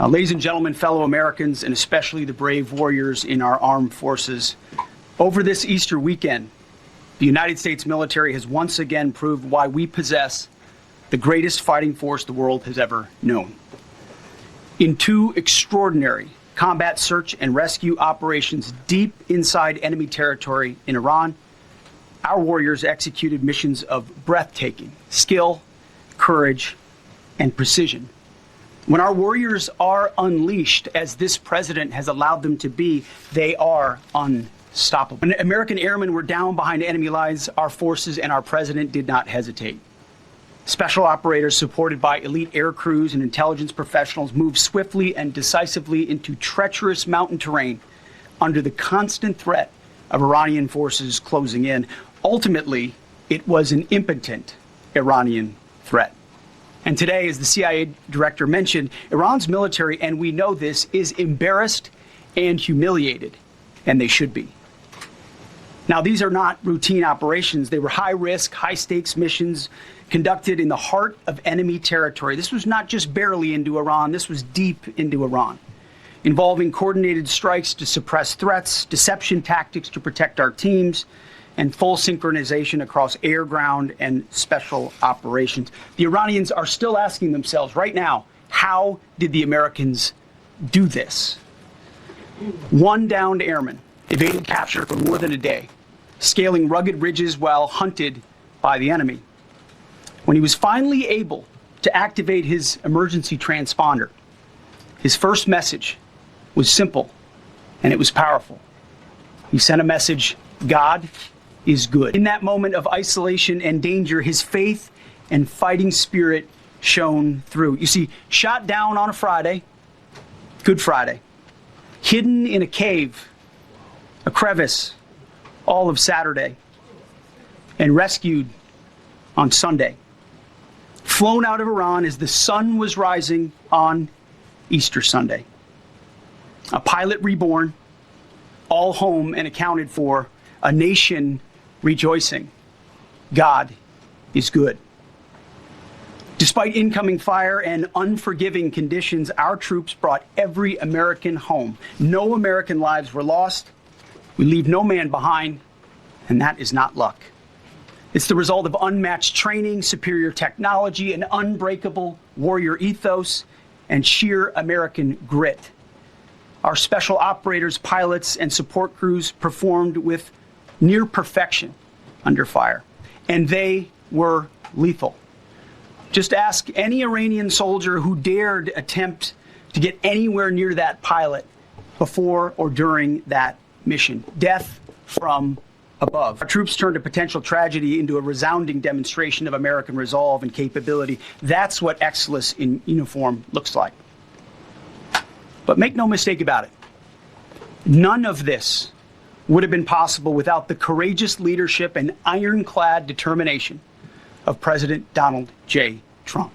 Ladies and gentlemen, fellow Americans, and especially the brave warriors in our armed forces, over this Easter weekend, the United States military has once again proved why we possess the greatest fighting force the world has ever known. In two extraordinary combat search and rescue operations deep inside enemy territory in Iran, our warriors executed missions of breathtaking skill, courage, and precision. When our warriors are unleashed, as this president has allowed them to be, they are unstoppable. When American airmen were down behind enemy lines, our forces and our president did not hesitate. Special operators supported by elite aircrews and intelligence professionals moved swiftly and decisively into treacherous mountain terrain under the constant threat of Iranian forces closing in. Ultimately, it was an impotent Iranian threat. And today, as the CIA director mentioned, Iran's military, and we know this, is embarrassed and humiliated, and they should be. Now, these are not routine operations. They were high-risk, high-stakes missions conducted in the heart of enemy territory. This was not just barely into Iran. This was deep into Iran, involving coordinated strikes to suppress threats, deception tactics to protect our teams, and full synchronization across air, ground, and special operations. The Iranians are still asking themselves right now, how did the Americans do this? One downed airman evaded capture for more than a day, scaling rugged ridges while hunted by the enemy. When he was finally able to activate his emergency transponder, his first message was simple, and it was powerful. He sent a message: God is good. In that moment of isolation and danger, his faith and fighting spirit shone through. You see, shot down on a Friday, Good Friday, hidden in a cave, a crevice, all of Saturday, and rescued on Sunday. Flown out of Iran as the sun was rising on Easter Sunday. A pilot reborn, all home and accounted for, a nation rejoicing. God is good. Despite incoming fire and unforgiving conditions, our troops brought every American home. No American lives were lost. We leave no man behind, and that is not luck. It's the result of unmatched training, superior technology, an unbreakable warrior ethos, and sheer American grit. Our special operators, pilots, and support crews performed with near perfection under fire, and they were lethal. Just ask any Iranian soldier who dared attempt to get anywhere near that pilot before or during that mission. Death from above. Our troops turned a potential tragedy into a resounding demonstration of American resolve and capability. That's what excellence in uniform looks like. But make no mistake about it, none of this would have been possible without the courageous leadership and ironclad determination of President Donald J. Trump.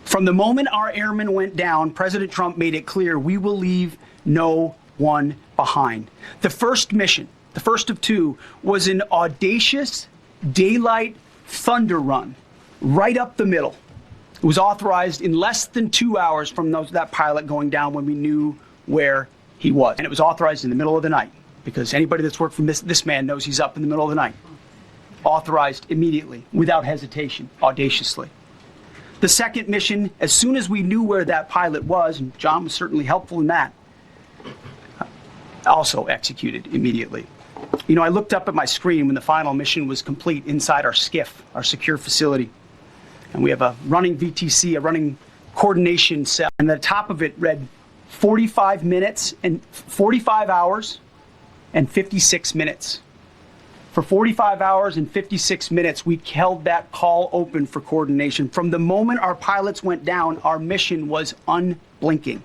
From the moment our airmen went down, President Trump made it clear we will leave no one behind. The first mission, the first of two, was an audacious daylight thunder run right up the middle. It was authorized in less than 2 hours from that pilot going down when we knew where he was. And it was authorized in the middle of the night, because anybody that's worked for this man knows he's up in the middle of the night. Authorized immediately, without hesitation, audaciously. The second mission, as soon as we knew where that pilot was, and John was certainly helpful in that, also executed immediately. You know, I looked up at my screen when the final mission was complete inside our SCIF, our secure facility. And we have a running VTC, a running coordination cell. And the top of it read 45 hours and 56 minutes. For 45 hours and 56 minutes, we held that call open for coordination. From the moment our pilots went down, our mission was unblinking.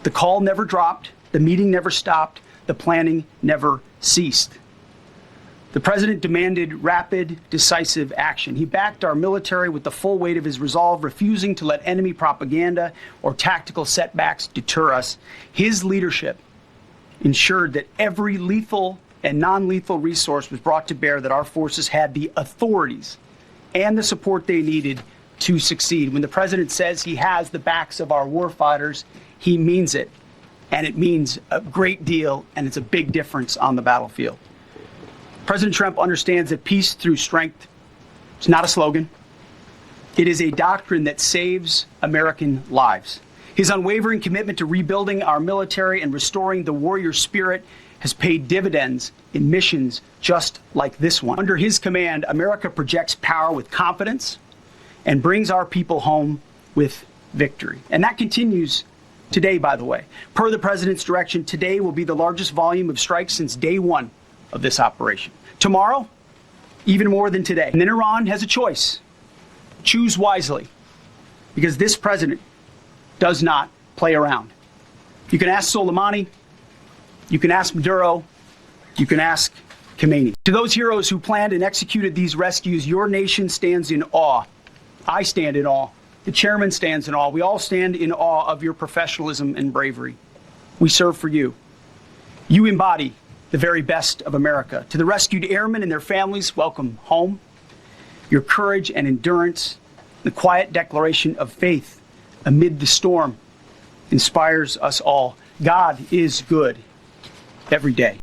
The call never dropped, the meeting never stopped, the planning never ceased. The president demanded rapid, decisive action. He backed our military with the full weight of his resolve, refusing to let enemy propaganda or tactical setbacks deter us. His leadership ensured that every lethal and non-lethal resource was brought to bear, that our forces had the authorities and the support they needed to succeed. When the president says he has the backs of our warfighters, he means it. And it means a great deal, and it's a big difference on the battlefield. President Trump understands that peace through strength is not a slogan. It is a doctrine that saves American lives. His unwavering commitment to rebuilding our military and restoring the warrior spirit has paid dividends in missions just like this one. Under his command, America projects power with confidence and brings our people home with victory. And that continues today, by the way. Per the president's direction, today will be the largest volume of strikes since day one of this operation. Tomorrow, even more than today. And then Iran has a choice. Choose wisely, because this president does not play around. You can ask Soleimani, you can ask Maduro, you can ask Khomeini. To those heroes who planned and executed these rescues, your nation stands in awe. I stand in awe. The chairman stands in awe. We all stand in awe of your professionalism and bravery. We serve for you. You embody the very best of America. To the rescued airmen and their families, welcome home. Your courage and endurance, the quiet declaration of faith amid the storm, inspires us all. God is good every day.